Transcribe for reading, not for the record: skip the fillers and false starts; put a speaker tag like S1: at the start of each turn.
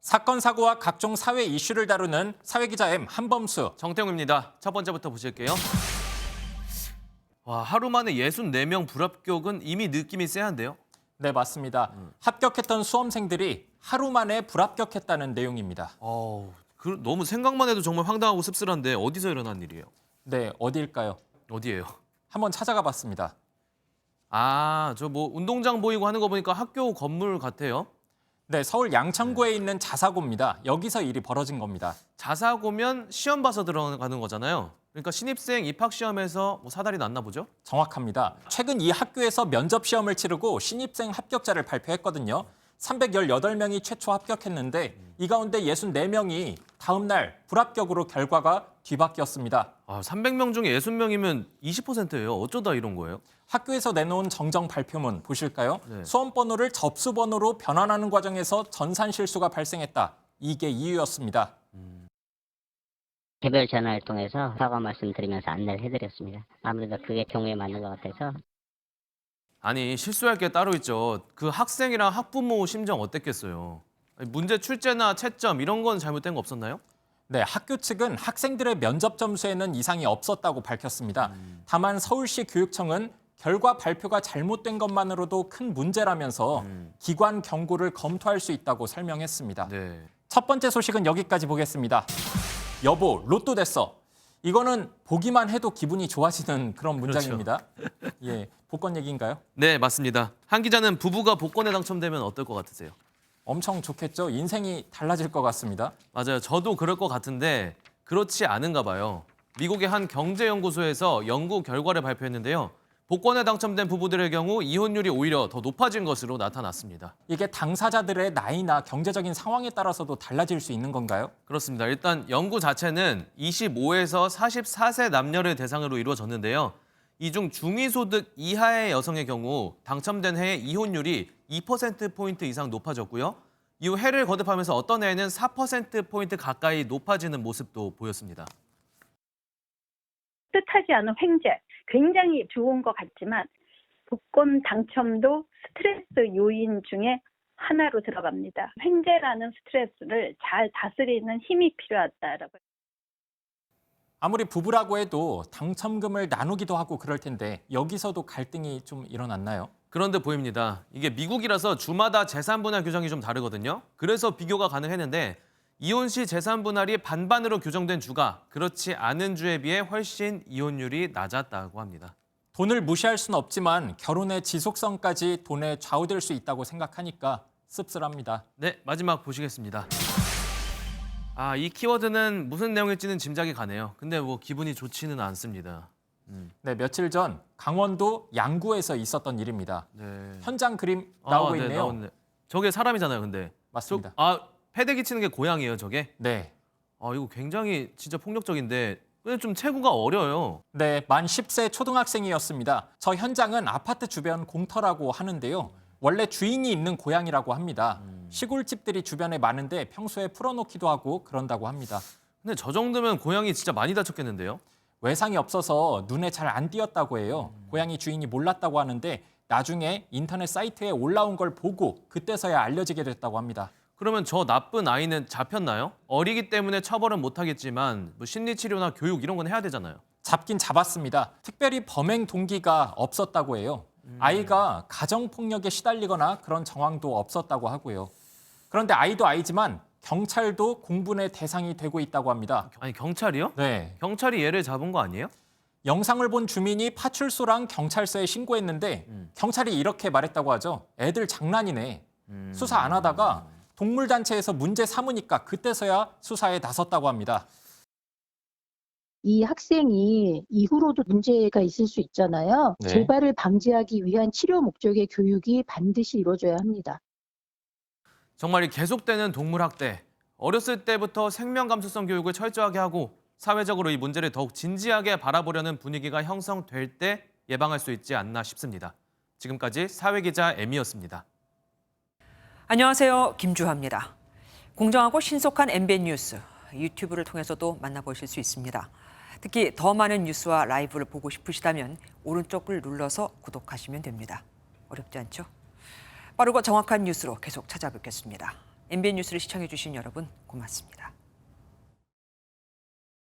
S1: 사건, 사고와 각종 사회 이슈를 다루는 사회기자 M 한범수.
S2: 정태웅입니다. 첫 번째부터 보실게요. 와, 하루 만에 64명 불합격은 이미 느낌이 쎄한데요?
S1: 네, 맞습니다. 합격했던 수험생들이 하루 만에 불합격했다는 내용입니다.
S2: 너무 생각만 해도 정말 황당하고 씁쓸한데 어디서 일어난 일이에요?
S1: 네, 어디일까요?
S2: 어디예요?
S1: 한번 찾아가 봤습니다.
S2: 저 뭐 운동장 보이고 하는 거 보니까 학교 건물 같아요.
S1: 네, 서울 양천구에 있는 자사고입니다. 여기서 일이 벌어진 겁니다.
S2: 자사고면 시험 봐서 들어가는 거잖아요. 그러니까 신입생 입학 시험에서 뭐 사달이 났나 보죠?
S1: 정확합니다. 최근 이 학교에서 면접 시험을 치르고 신입생 합격자를 발표했거든요. 318명이 최초 합격했는데 이 가운데 64명이 다음 날 불합격으로 결과가 뒤바뀌었습니다.
S2: 300명 중에 60명이면 20%예요. 어쩌다 이런 거예요?
S1: 학교에서 내놓은 정정 발표문 보실까요?
S2: 네.
S1: 수험 번호를 접수 번호로 변환하는 과정에서 전산 실수가 발생했다. 이게 이유였습니다.
S3: 개별 전화를 통해서 사과 말씀드리면서 안내를 해드렸습니다. 아무래도 그게 경우에 맞는 것 같아서.
S2: 아니, 실수할 게 따로 있죠. 그 학생이랑 학부모 심정 어땠겠어요? 아니, 문제 출제나 채점 이런 건 잘못된 거 없었나요?
S1: 네, 학교 측은 학생들의 면접 점수에는 이상이 없었다고 밝혔습니다. 다만 서울시 교육청은 결과 발표가 잘못된 것만으로도 큰 문제라면서 기관 경고를 검토할 수 있다고 설명했습니다.
S2: 네.
S1: 첫 번째 소식은 여기까지 보겠습니다. 여보, 로또 됐어. 이거는 보기만 해도 기분이 좋아지는 그런 문장입니다. 예, 복권 얘기인가요?
S2: 네, 맞습니다. 한 기자는 부부가 복권에 당첨되면 어떨 것 같으세요?
S1: 엄청 좋겠죠. 인생이 달라질 것 같습니다.
S2: 맞아요. 저도 그럴 것 같은데 그렇지 않은가 봐요. 미국의 한 경제연구소에서 연구 결과를 발표했는데요. 복권에 당첨된 부부들의 경우 이혼율이 오히려 더 높아진 것으로 나타났습니다.
S1: 이게 당사자들의 나이나 경제적인 상황에 따라서도 달라질 수 있는 건가요?
S2: 그렇습니다. 일단 연구 자체는 25에서 44세 남녀를 대상으로 이루어졌는데요. 이 중 중위소득 이하의 여성의 경우 당첨된 해의 이혼율이 2%포인트 이상 높아졌고요. 이후 해를 거듭하면서 어떤 해에는 4%포인트 가까이 높아지는 모습도 보였습니다.
S4: 뜻하지 않은 횡재, 굉장히 좋은 것 같지만 복권 당첨도 스트레스 요인 중에 하나로 들어갑니다. 횡재라는 스트레스를 잘 다스리는 힘이 필요하다라고.
S1: 아무리 부부라고 해도 당첨금을 나누기도 하고 그럴 텐데 여기서도 갈등이 좀 일어났나요?
S2: 그런데 보입니다. 이게 미국이라서 주마다 재산 분할 규정이 좀 다르거든요. 그래서 비교가 가능했는데 이혼 시 재산 분할이 반반으로 규정된 주가 그렇지 않은 주에 비해 훨씬 이혼율이 낮았다고 합니다.
S1: 돈을 무시할 수는 없지만 결혼의 지속성까지 돈에 좌우될 수 있다고 생각하니까 씁쓸합니다.
S2: 네, 마지막 보시겠습니다. 이 키워드는 무슨 내용일지는 짐작이 가네요. 근데 뭐 기분이 좋지는 않습니다.
S1: 네, 며칠 전 강원도 양구에서 있었던 일입니다.
S2: 네.
S1: 현장 그림 나오고
S2: 네,
S1: 있네요.
S2: 나왔네. 저게 사람이잖아요, 근데.
S1: 맞습니다.
S2: 패대기 치는 게 고양이에요, 저게?
S1: 네.
S2: 이거 굉장히 진짜 폭력적인데 근데 좀 체구가 어려요.
S1: 네, 만 10세 초등학생이었습니다. 저 현장은 아파트 주변 공터라고 하는데요. 원래 주인이 있는 고양이라고 합니다. 시골집들이 주변에 많은데 평소에 풀어놓기도 하고 그런다고 합니다.
S2: 근데 저 정도면 고양이 진짜 많이 다쳤겠는데요?
S1: 외상이 없어서 눈에 잘 안 띄었다고 해요. 고양이 주인이 몰랐다고 하는데 나중에 인터넷 사이트에 올라온 걸 보고 그때서야 알려지게 됐다고 합니다.
S2: 그러면 저 나쁜 아이는 잡혔나요? 어리기 때문에 처벌은 못하겠지만 뭐 심리치료나 교육 이런 건 해야 되잖아요.
S1: 잡긴 잡았습니다. 특별히 범행 동기가 없었다고 해요. 아이가 가정폭력에 시달리거나 그런 정황도 없었다고 하고요. 그런데 아이도 아이지만 경찰도 공분의 대상이 되고 있다고 합니다.
S2: 아니, 경찰이요?
S1: 네.
S2: 경찰이 얘를 잡은 거 아니에요?
S1: 영상을 본 주민이 파출소랑 경찰서에 신고했는데 경찰이 이렇게 말했다고 하죠. 애들 장난이네. 수사 안 하다가 동물단체에서 문제 삼으니까 그때서야 수사에 나섰다고 합니다.
S5: 이 학생이 이후로도 문제가 있을 수 있잖아요.
S1: 네.
S5: 재발을 방지하기 위한 치료 목적의 교육이 반드시 이루어져야 합니다.
S2: 정말 이 계속되는 동물 학대. 어렸을 때부터 생명 감수성 교육을 철저하게 하고 사회적으로 이 문제를 더욱 진지하게 바라보려는 분위기가 형성될 때 예방할 수 있지 않나 싶습니다. 지금까지 사회기자 M이었습니다.
S6: 안녕하세요. 김주하입니다. 공정하고 신속한 MBN 뉴스, 유튜브를 통해서도 만나보실 수 있습니다. 특히 더 많은 뉴스와 라이브를 보고 싶으시다면 오른쪽을 눌러서 구독하시면 됩니다. 어렵지 않죠? 빠르고 정확한 뉴스로 계속 찾아뵙겠습니다. MBN 뉴스를 시청해 주신 여러분 고맙습니다.